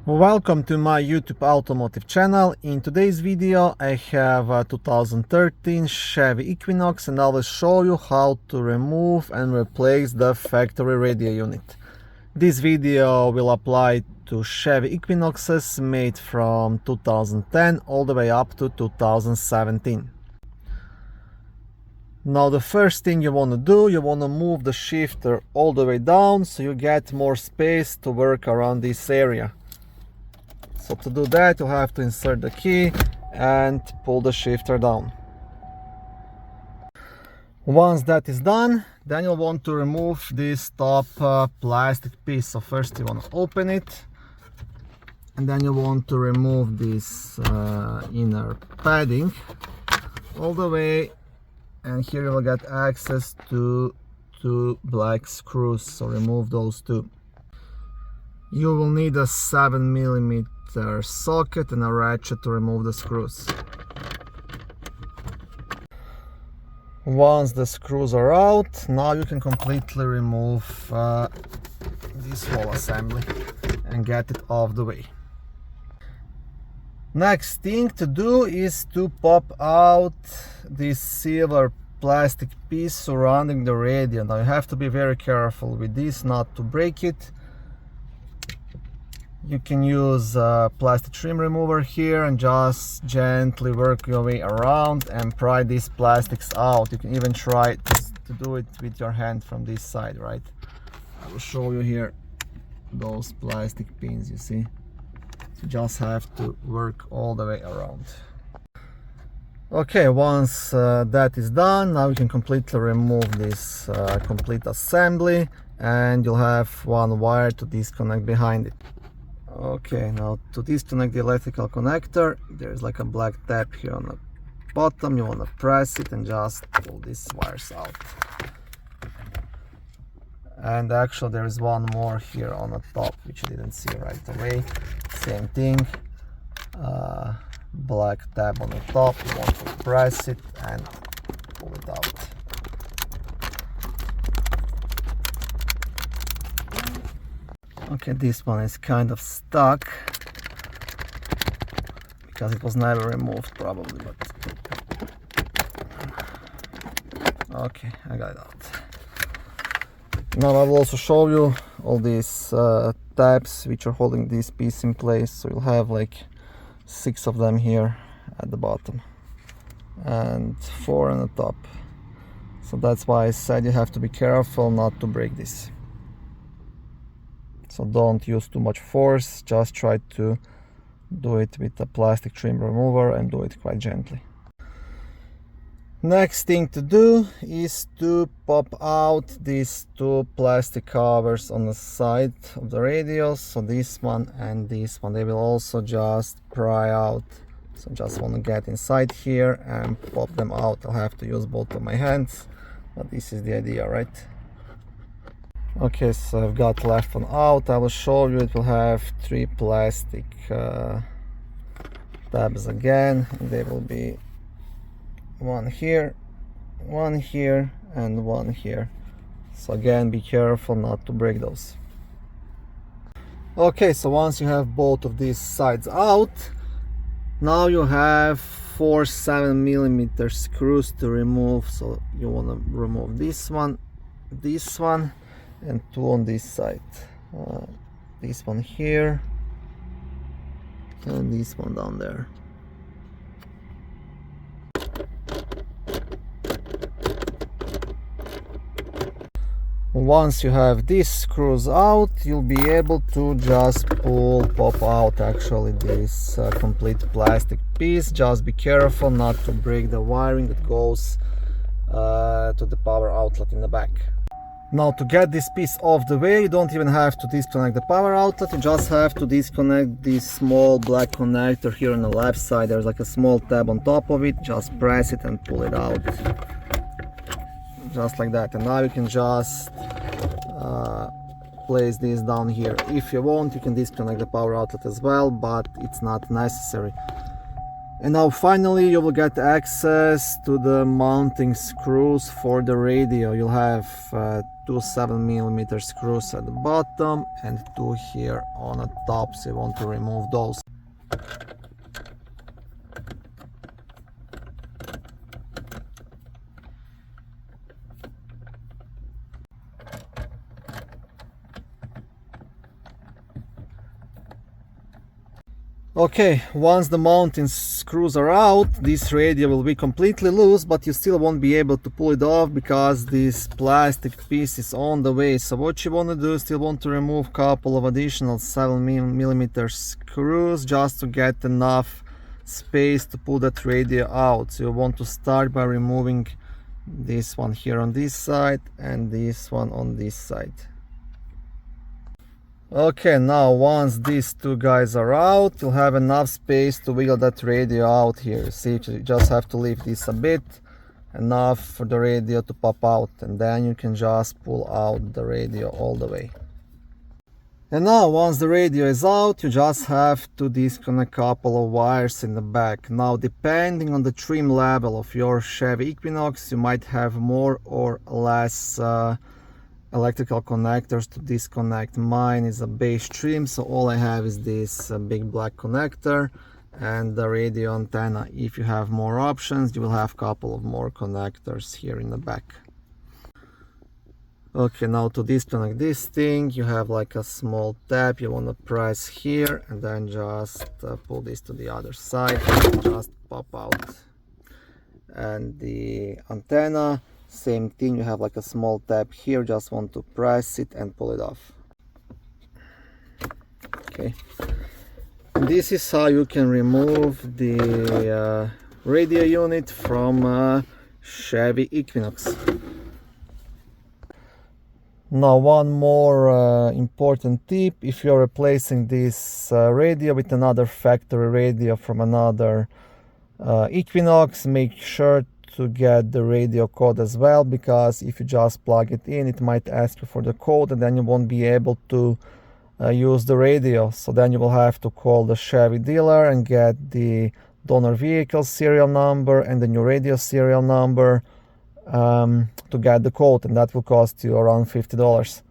Welcome to my YouTube automotive channel. In today's video I have a 2013 Chevy Equinox and I will show you how to remove and replace the factory radio unit. This video will apply to Chevy Equinoxes made from 2010 all the way up to 2017. Now the first thing you want to do, you want to move the shifter all the way down so you get more space to work around this area. So to do that, you'll have to insert the key and pull the shifter down. Once that is done, then you'll want to remove this top plastic piece. So first you want to open it, and then you want to remove this inner padding all the way, and here you will get access to two black screws. So remove those two. You will need a 7mm socket and a ratchet to remove the screws. Once the screws are out, now you can completely remove this whole assembly and get it off the way. Next thing to do is to pop out this silver plastic piece surrounding the radio. Now you have to be very careful with this not to break it. You can use a plastic trim remover here and just gently work your way around and pry these plastics out. You can even try to do it with your hand from this side, right? I will show you here those plastic pins, you see? You just have to work all the way around. Okay, once that is done, now you can completely remove this complete assembly, and you'll have one wire to disconnect behind it. Okay, now to disconnect the electrical connector, there's like a black tab here on the bottom. You want to press it and just pull these wires out. And actually there is one more here on the top which you didn't see right away. Same thing, black tab on the top. You want to press it and pull it out. Okay, this one is kind of stuck because it was never removed probably, but okay, I got it out. Now I will also show you all these tabs which are holding this piece in place. So you'll have like 6 of them here at the bottom and 4 on the top. So that's why I said you have to be careful not to break this. So don't use too much force, just try to do it with a plastic trim remover and do it quite gently. Next thing to do is to pop out these 2 plastic covers on the side of the radio. So this one and this one, they will also just pry out. So just want to get inside here and pop them out. I'll have to use both of my hands, but this is the idea, right? Okay, so I've got left one out. I will show you. It will have 3 plastic tabs again. They will be one here, and one here. So again, be careful not to break those. Okay, so once you have both of these sides out, now you have 4 7mm screws to remove. So you want to remove this one, and 2 on this side. This one here and this one down there. Once you have these screws out, you'll be able to just pop out actually this complete plastic piece. Just be careful not to break the wiring that goes to the power outlet in the back. Now to get this piece off the way, you don't even have to disconnect the power outlet. You just have to disconnect this small black connector here on the left side. There's like a small tab on top of it. Just press it and pull it out. Just like that. And now you can just place this down here. If you want, you can disconnect the power outlet as well, but it's not necessary. And now finally you will get access to the mounting screws for the radio. You'll have two 7mm screws at the bottom and two here on the top, so you want to remove those. Okay, once the mounting screws are out, this radio will be completely loose, but you still won't be able to pull it off because this plastic piece is on the way. So what you want to do is still want to remove a couple of additional 7mm screws just to get enough space to pull that radio out. So you want to start by removing this one here on this side and this one on this side. Okay, now once these two guys are out, you'll have enough space to wiggle that radio out here. See, you just have to lift this a bit, enough for the radio to pop out, and then you can just pull out the radio all the way. And now once the radio is out, you just have to disconnect a couple of wires in the back. Now depending on the trim level of your Chevy Equinox, you might have more or less electrical connectors to disconnect. Mine is a beige trim, so all I have is this big black connector and the radio antenna. If you have more options, you will have a couple of more connectors here in the back. Okay, now to disconnect this thing, you have like a small tab you want to press here, and then just pull this to the other side and just pop out. And the antenna, same thing, you have like a small tab here, just want to press it and pull it off. Okay, and this is how you can remove the radio unit from Chevy Equinox. Now one more important tip: if you're replacing this radio with another factory radio from another Equinox, make sure to get the radio code as well, because if you just plug it in, it might ask you for the code and then you won't be able to use the radio. So then you will have to call the Chevy dealer and get the donor vehicle serial number and the new radio serial number to get the code, and that will cost you around $50.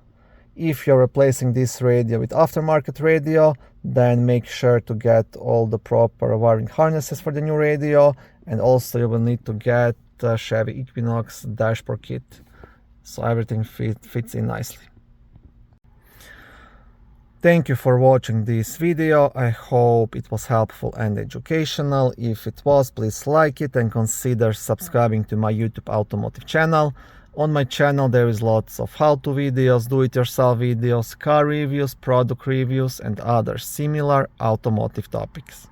If you're replacing this radio with aftermarket radio, then make sure to get all the proper wiring harnesses for the new radio, and also you will need to get the Chevy Equinox dashboard kit, so everything fits in nicely. Thank you for watching this video. I hope it was helpful and educational. If it was, please like it and consider subscribing to my YouTube automotive channel. On my channel there is lots of how-to videos, do-it-yourself videos, car reviews, product reviews and other similar automotive topics.